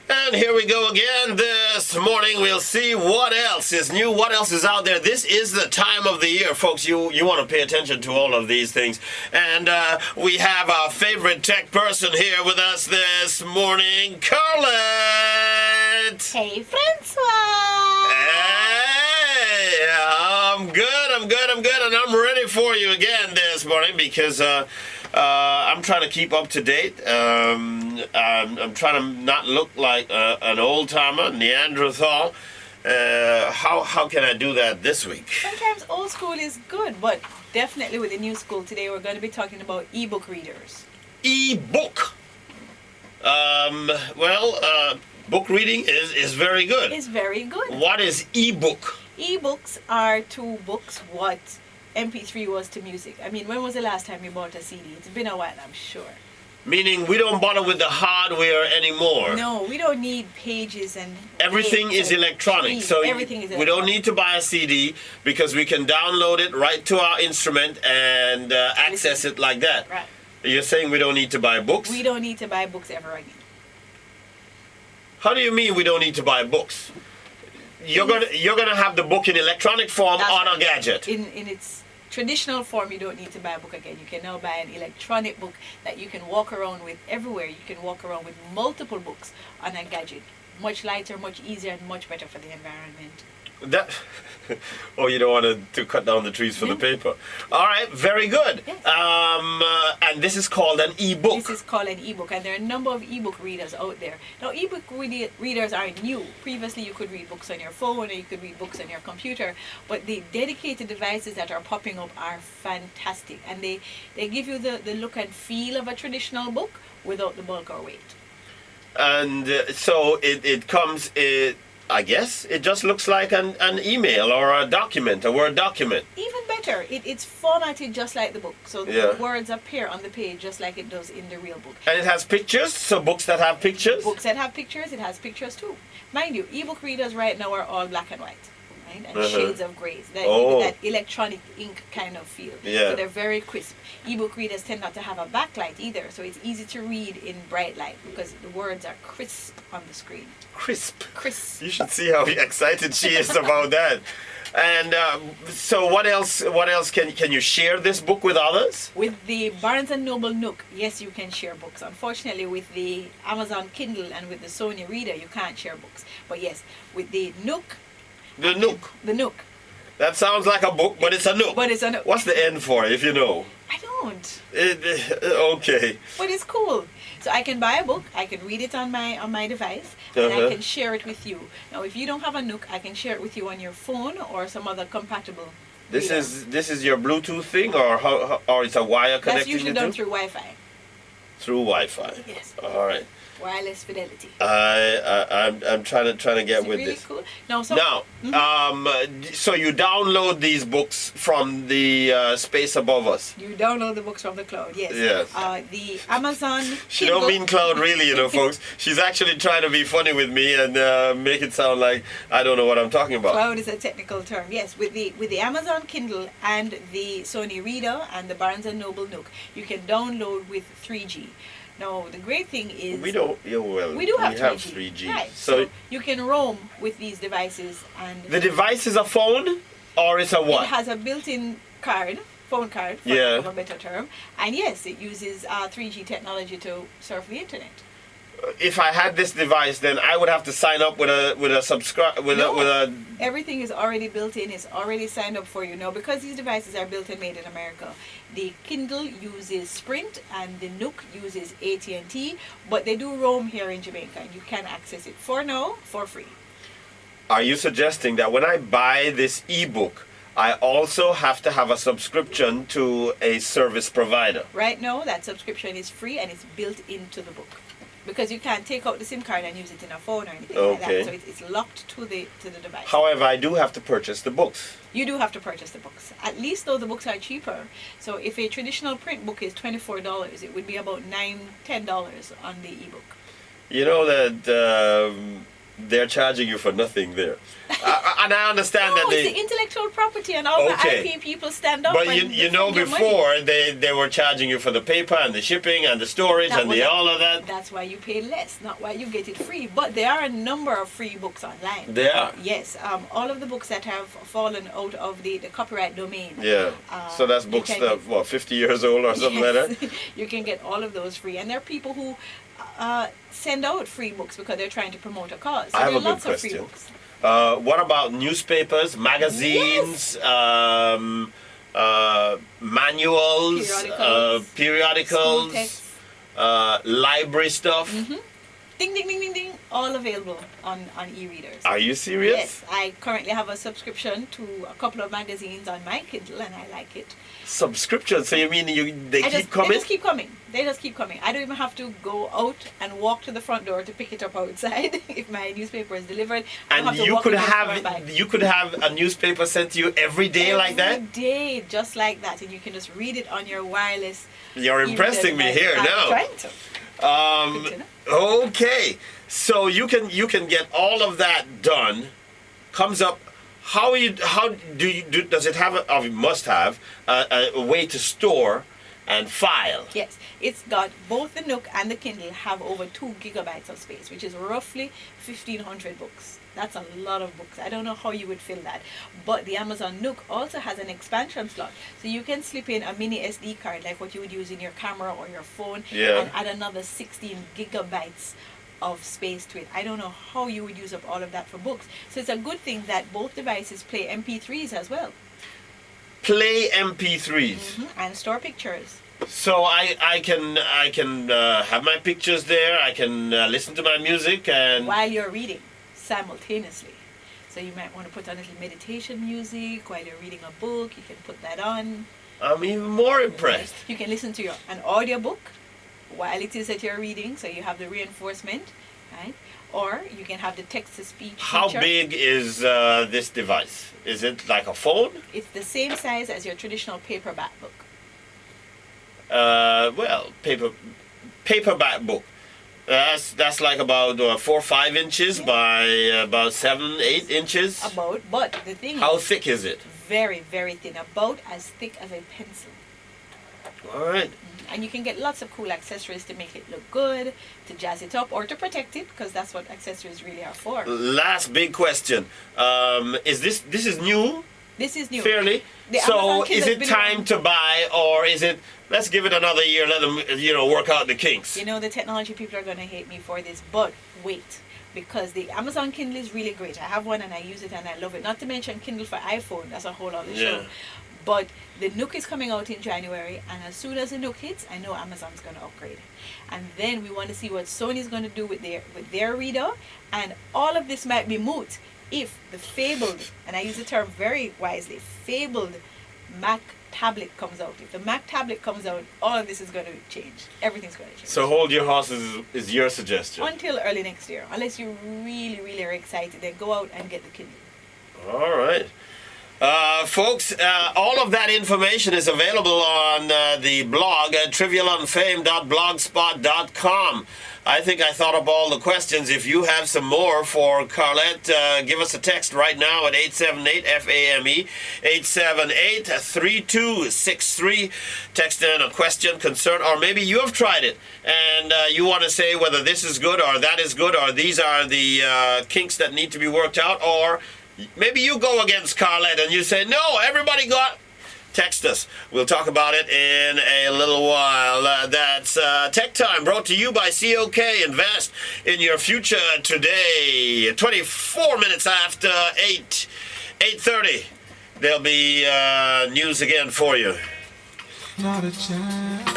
And here we go again. This morning we'll see what else is new, what else is out there. This is the time of the year, folks. You want to pay attention to all of these things. And we have our favorite tech person here with us this morning, Carlette. Hey, Francois. Hey, I'm good, and I'm ready for you again this morning because I'm trying to keep up to date. I'm trying to not look like an old-timer, Neanderthal. How can I do that this week? Sometimes old school is good, but definitely with the new school today, we're going to be talking about ebook readers. Ebook. Book reading is very good. It's very good. What is ebook? Ebooks are to books what MP3 was to music. I mean, when was the last time you bought a CD? It's been a while, I'm sure. Meaning we don't bother with the hardware anymore. No, we don't need pages and... Everything is electronic. So everything is we don't need to buy a CD because we can download it right to our instrument and access it like that. Right. You're saying we don't need to buy books? We don't need to buy books ever again. How do you mean we don't need to buy books? You're gonna have the book in electronic form on a gadget. In its traditional form, you don't need to buy a book again. You can now buy an electronic book that you can walk around with everywhere. You can walk around with multiple books on a gadget. Much lighter, much easier, and much better for the environment. That. Oh, you don't want to cut down the trees for the paper. All right, very good. Yes. And this is called an ebook. This is called an ebook, and there are a number of ebook readers out there. Now, ebook readers aren't new. Previously, you could read books on your phone or you could read books on your computer, but the dedicated devices that are popping up are fantastic, and they give you the look and feel of a traditional book without the bulk or weight. And so it comes... I guess it just looks like an email or a document, a Word document. Even better, it's formatted just like the book. So the words appear on the page just like it does in the real book. And it has pictures, so books that have pictures? Books that have pictures, it has pictures too. Mind you, ebook readers right now are all black and white. Right? And shades of grays. That electronic ink kind of feel. Yeah. So they're very crisp. Ebook readers tend not to have a backlight either, so it's easy to read in bright light because the words are crisp on the screen. Crisp. Crisp. You should see how excited she is about that. And so what else can you share this book with others? With the Barnes Noble Nook, yes, you can share books. Unfortunately, with the Amazon Kindle and with the Sony Reader, you can't share books. But yes, with the Nook. The Nook. The Nook. That sounds like a book, but it's a Nook. But it's a Nook. What's the N for, if you know? I don't. Okay. But it's cool. So I can buy a book, I can read it on my device, and I can share it with you. Now, if you don't have a Nook, I can share it with you on your phone or some other compatible. This is your Bluetooth thing, or it's a wire connecting? That's usually done through Wi-Fi. Through Wi-Fi. Yes. All right. Wireless fidelity. I'm trying to get with really this. Cool. So you download these books from the space above us. You download the books from the cloud. Yes. Yes. The Amazon. She don't mean cloud really, folks. She's actually trying to be funny with me and make it sound like I don't know what I'm talking about. Cloud is a technical term. Yes, with the Amazon Kindle and the Sony Reader and the Barnes Noble Nook, you can download with 3G. Now, the great thing is... We don't... Yeah, well, we do have 3G. Right. So you can roam with these devices and... The device is a phone or it's a what? It has a built-in card, phone card, for lack of a better term. And yes, it uses 3G technology to surf the internet. If I had this device, then I would have to sign up with a subscribe with a. Everything is already built in. It's already signed up for you now because these devices are built and made in America. The Kindle uses Sprint and the Nook uses AT&T, but they do roam here in Jamaica, and you can access it for now for free. Are you suggesting that when I buy this ebook, I also have to have a subscription to a service provider? Right now, that subscription is free and it's built into the book. Because you can't take out the SIM card and use it in a phone or anything like that. So it's locked to the device. However, I do have to purchase the books. You do have to purchase the books. At least though the books are cheaper. So if a traditional print book is $24, it would be about $9-10 on the ebook. You know that they're charging you for nothing there. And I understand No, that it's the intellectual property and all Okay. the IP people stand up. but and you know defend their money. before they were charging you for the paper and the shipping and the storage That and was the a- all of that. That's why you pay less, not why you get it free. But there are a number of free books online. They are. Yes, all of the books that have fallen out of the copyright domain. Yeah. So that's you books can that get- what 50 years old or something like that. Yes. You can get all of those free. And there are people who send out free books because they're trying to promote a cause. So I have there a are good lots of free question. books. What about newspapers, magazines, manuals, School periodicals, texts. library stuff? Ding, ding, ding, ding, ding. All available on e-readers. Are you serious? Yes, I currently have a subscription to a couple of magazines on my Kindle, and I like it. Subscription. So you mean they keep They coming? just keep coming. They just keep coming. I don't even have to go out and walk to the front door to pick it up outside if my newspaper is delivered. I don't And have to you walk could against the front have back. a newspaper sent to you every day like that? Every day, just like that, and you can just read it on your wireless. You're impressing me here I'm now. trying to. Good to know. Okay, so you can get all of that done. Comes up. How does it have? Or it must have a way to store and file. Yes, it's got both the Nook and the Kindle have over 2 gigabytes of space, which is roughly 1,500 books. That's a lot of books. I don't know how you would fill that. But the Amazon Nook also has an expansion slot. So you can slip in a mini SD card like what you would use in your camera or your phone Yeah. and add another 16 gigabytes of space to it. I don't know how you would use up all of that for books. So it's a good thing that both devices play MP3s as well. Play MP3s. And store pictures. So I can have my pictures there. I can listen to my music and While you're reading simultaneously. So you might want to put on a little meditation music while you're reading a book. You can put that on. I'm even more impressed. You can listen to an audiobook while it is that you're reading, so you have the reinforcement, right? Or you can have the text-to-speech How feature. big is this device? Is it like a phone? It's the same size as your traditional paperback book. Well, paperback book. That's like about 4 or 5 inches by about 7, 8 inches. But the thing How is thick is it? very, very thin, about as thick as a pencil. All right. And you can get lots of cool accessories to make it look good, to jazz it up, or to protect it, because that's what accessories really are for. Last big question. Is this is new? This is new. Fairly. The So Amazon Kindle is has it been time around. to buy, or is it let's give it another year, let them work out the kinks? You know, the technology people are going to hate me for this, but wait. Because the Amazon Kindle is really great. I have one and I use it and I love it. Not to mention Kindle for iPhone. That's a whole other show. Yeah. But the Nook is coming out in January, and as soon as the Nook hits, I know Amazon's going to upgrade it. And then we want to see what Sony's going to do with their reader. And all of this might be moot if the fabled, and I use the term very wisely, fabled Mac tablet comes out. If the Mac tablet comes out, all of this is going to change. Everything's going to change. So hold your horses is your suggestion. Until early next year. Unless you really, really are excited, then go out and get the Kindle. All right. Folks, all of that information is available on the blog at trivialunfame.blogspot.com. I think I thought up all the questions. If you have some more for Carlette, give us a text right now at 878-FAME, 878-3263. Text in a question, concern, or maybe you have tried it and you want to say whether this is good or that is good or these are the kinks that need to be worked out, or maybe you go against Carlette and you say, no, everybody got... Text us. We'll talk about it in a little while. That's Tech Time, brought to you by COK. Invest in your future today. 24 minutes after 8:30. There'll be news again for you. Not a chance.